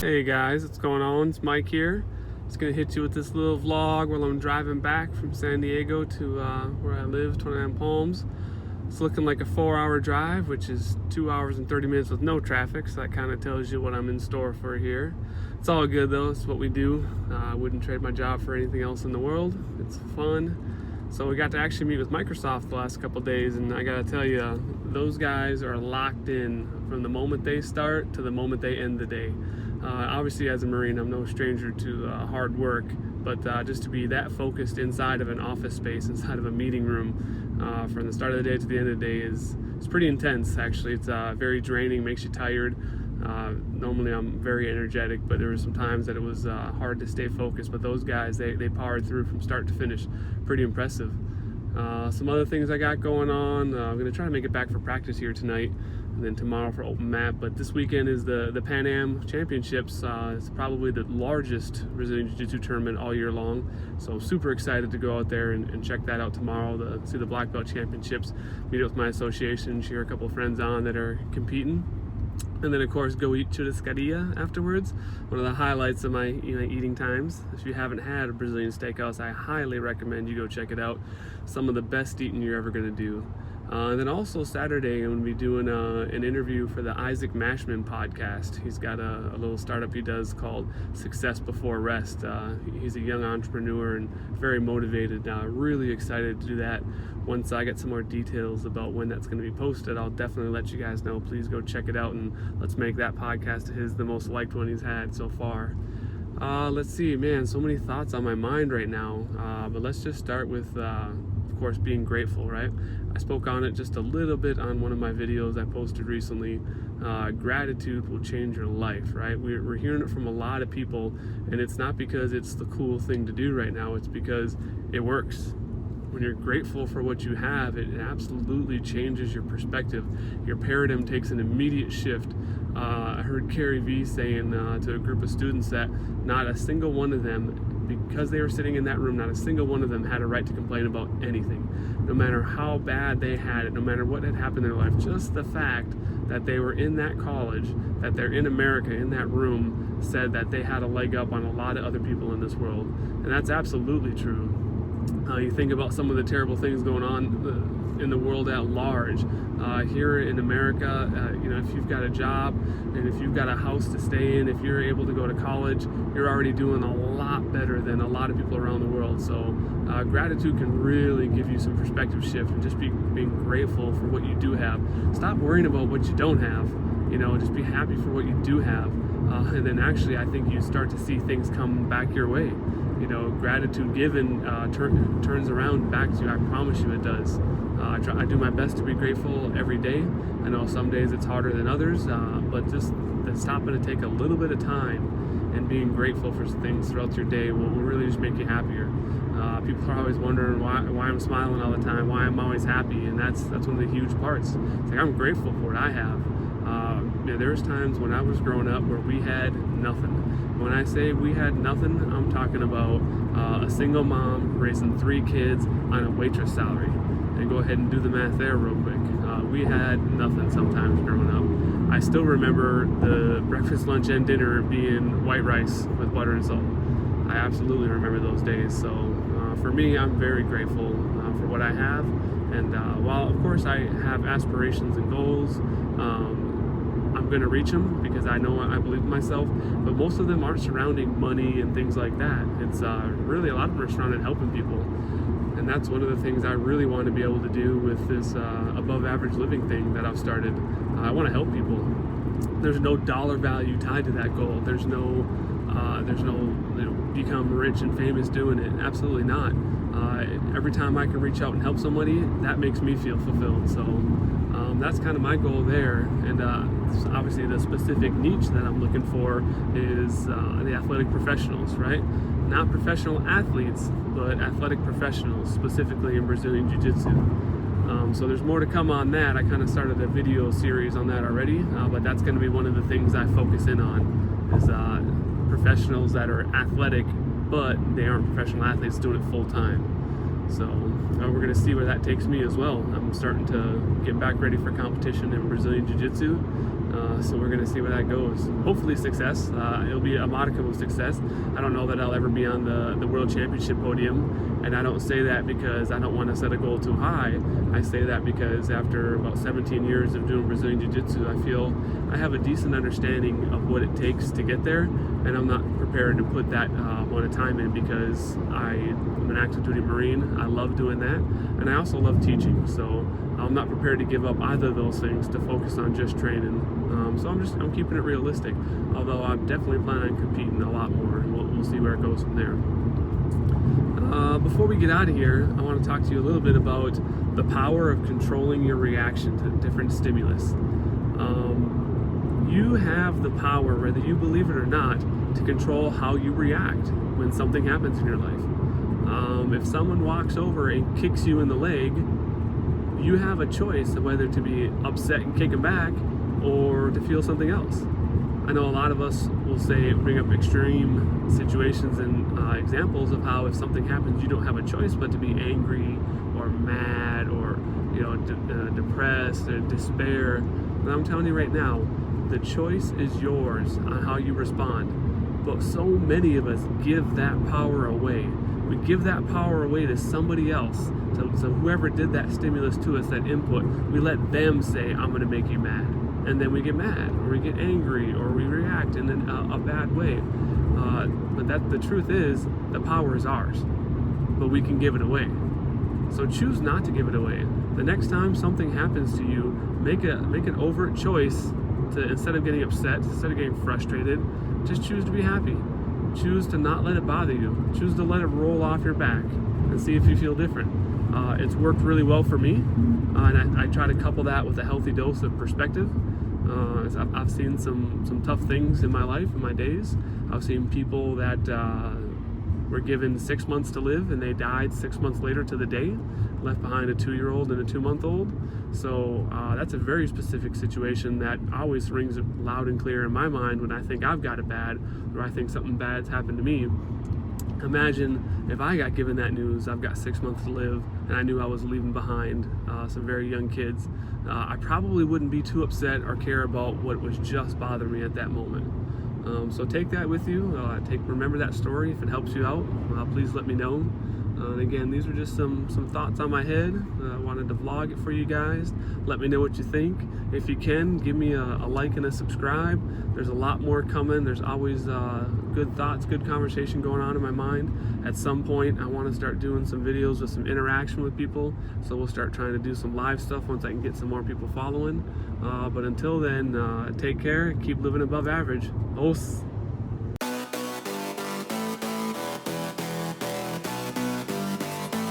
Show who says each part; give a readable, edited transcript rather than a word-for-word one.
Speaker 1: Hey guys, what's going on? It's Mike here. Just gonna hit you with this little vlog while I'm driving back from San Diego to where I live, 29 Palms. It's looking like a 4-hour drive, which is 2 hours and 30 minutes with no traffic, so that kind of tells you what I'm in store for here. It's all good though, it's what we do. I wouldn't trade my job for anything else in the world. It's fun. So we got to actually meet with Microsoft the last couple days, and I gotta tell you, those guys are locked in from the moment they start to the moment they end the day. Obviously, as a Marine, I'm no stranger to hard work, but just to be that focused inside of an office space, inside of a meeting room, from the start of the day to the end of the day is pretty intense. Actually, it's very draining, makes you tired. Normally, I'm very energetic, but there were some times that it was hard to stay focused. But those guys, they powered through from start to finish. Pretty impressive. Some other things I got going on. I'm going to try to make it back for practice here tonight, and then tomorrow for open mat. But this weekend is the Pan Am Championships. It's probably the largest Brazilian Jiu-Jitsu tournament all year long. So super excited to go out there and check that out tomorrow, to see the Black Belt Championships, meet up with my association, cheer a couple friends on that are competing. And then, of course, go eat churrascaria afterwards. One of the highlights of my eating times. If you haven't had a Brazilian steakhouse, I highly recommend you go check it out. Some of the best eating you're ever going to do. And then also Saturday, I'm going to be doing an interview for the Isaac Mashman podcast. He's got a little startup he does called Success Before Rest. He's a young entrepreneur and very motivated. Really excited to do that. Once I get some more details about when that's going to be posted, I'll definitely let you guys know. Please go check it out, and let's make that podcast of his the most liked one he's had so far. Let's see, man, so many thoughts on my mind right now. But let's just start with, of course, being grateful, right? I spoke on it just a little bit on one of my videos I posted recently. Gratitude will change your life, right? We're hearing it from a lot of people, and it's not because it's the cool thing to do right now. It's because it works. When you're grateful for what you have, it absolutely changes your perspective. Your paradigm takes an immediate shift. I heard Carrie V saying to a group of students that not a single one of them, because they were sitting in that room, not a single one of them had a right to complain about anything. No matter how bad they had it, no matter what had happened in their life, just the fact that they were in that college, that they're in America, in that room, said that they had a leg up on a lot of other people in this world. And that's absolutely true. You think about some of the terrible things going on in the world at large. Here in America, if you've got a job and if you've got a house to stay in, if you're able to go to college, you're already doing a lot better than a lot of people around the world. So gratitude can really give you some perspective shift, and just being grateful for what you do have. Stop worrying about what you don't have. Just be happy for what you do have. And then actually, I think you start to see things come back your way. Gratitude given turns around back to you. I promise you it does. I do my best to be grateful every day. I know some days it's harder than others, but just stopping to take a little bit of time and being grateful for things throughout your day will really just make you happier. People are always wondering why I'm smiling all the time, why I'm always happy, and that's one of the huge parts. It's like I'm grateful for what I have. There's times when I was growing up where we had nothing. When I say we had nothing, I'm talking about a single mom raising 3 kids on a waitress salary. And go ahead and do the math there real quick. We had nothing sometimes growing up. I still remember the breakfast, lunch, and dinner being white rice with butter and salt. I absolutely remember those days. So for me, I'm very grateful for what I have. And while, of course, I have aspirations and goals, I'm going to reach them because I know I believe in myself, but most of them aren't surrounding money and things like that. It's really a lot of them are surrounded helping people, and that's one of the things I really want to be able to do with this above average living thing that I've started. I want to help people. There's no dollar value tied to that goal. There's no become rich and famous doing it. Absolutely not. Every time I can reach out and help somebody, that makes me feel fulfilled. So that's kind of my goal there. And obviously the specific niche that I'm looking for is the athletic professionals, right? Not professional athletes, but athletic professionals, specifically in Brazilian Jiu-Jitsu. So there's more to come on that. I kind of started a video series on that already, but that's going to be one of the things I focus in on, is professionals that are athletic, but they aren't professional athletes doing it full time. So we're going to see where that takes me as well. I'm starting to get back ready for competition in Brazilian Jiu-Jitsu. So we're going to see where that goes. Hopefully success. It'll be a modicum of success. I don't know that I'll ever be on the World Championship podium, and I don't say that because I don't want to set a goal too high. I say that because after about 17 years of doing Brazilian Jiu-Jitsu, I feel I have a decent understanding of what it takes to get there, and I'm not prepared to put that amount of time in because I'm an active duty Marine. I love doing that, and I also love teaching, so I'm not prepared to give up either of those things to focus on just training. So I'm keeping it realistic, although I'm definitely planning on competing a lot more, and we'll see where it goes from there. Before we get out of here, I want to talk to you a little bit about the power of controlling your reaction to different stimulus. You have the power, whether you believe it or not, to control how you react when something happens in your life. If someone walks over and kicks you in the leg, you have a choice of whether to be upset and kick him back or to feel something else. I know a lot of us will bring up extreme situations and examples of how if something happens, you don't have a choice but to be angry or mad or depressed or despair. But I'm telling you right now, the choice is yours on how you respond. But so many of us give that power away. We give that power away to somebody else. So whoever did that stimulus to us, that input, we let them say, I'm going to make you mad. And then we get mad, or we get angry, or we react in a bad way. But the truth is, the power is ours. But we can give it away. So choose not to give it away. The next time something happens to you, make an overt choice to, instead of getting upset, instead of getting frustrated, just choose to be happy. Choose to not let it bother you. Choose to let it roll off your back and see if you feel different. It's worked really well for me, and I try to couple that with a healthy dose of perspective. I've seen some tough things in my life, in my days. I've seen people that were given 6 months to live and they died 6 months later to the day, left behind a 2-year-old and a 2-month-old. So that's a very specific situation that always rings loud and clear in my mind when I think I've got it bad or I think something bad's happened to me. Imagine if I got given that news, I've got 6 months to live, and I knew I was leaving behind some very young kids. I probably wouldn't be too upset or care about what was just bothering me at that moment. So take that with you. Remember that story. If it helps you out, please let me know. And again, these were just some thoughts on my head. I wanted to vlog it for you guys. Let me know what you think. If you can, give me a like and a subscribe. There's a lot more coming. There's always good thoughts, good conversation going on in my mind. At some point, I want to start doing some videos with some interaction with people. So we'll start trying to do some live stuff once I can get some more people following. But until then, take care. Keep living above average. Os.